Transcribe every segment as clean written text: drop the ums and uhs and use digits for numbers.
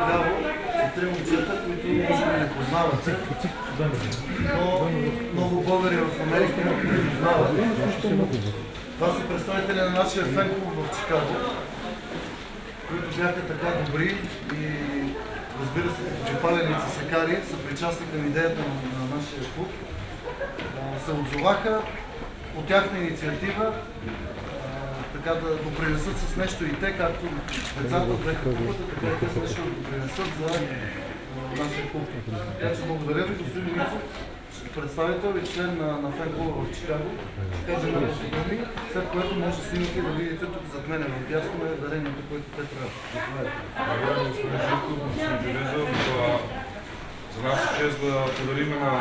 отляво са три момчета, които може би не познават. Но много българи в Америка не познават. Това са представители на нашия фен клуб в Чикаго, които бяха така добри и, разбира се, джипаленици сакари са причастни към идеята на нашия клуб. Се отзоваха по тяхна инициатива така да допринесат с нещо и те, както децата от клубата, така и те с нещо да допринесат за нашия клуб. Така че благодаря ви, господин Мицов, представител и член на фен клуба в Чикаго. Ще кажа на думи, след което може да снимате да видите тук зад мене в дясно е дарението, което те правят. Благодаря, господин Живков, господин Железов. За нас е чест да подарим на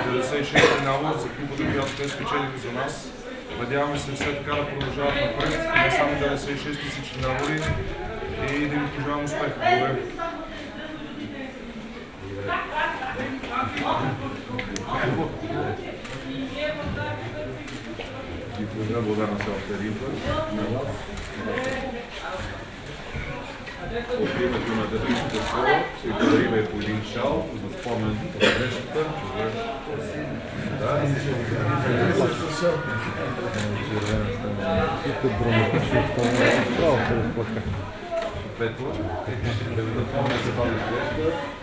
96 набор за клубата, която те спечелиха за нас. Надяваме се все така да продължават напред, не само 96 тисячи набори и да им пожелавам успех. Благодаря. Благодаря на цялата екипа. От името на Дъбришката школа ще подарим по един шал за спомен от срещата. Петла. Да ви напомня за тази среща.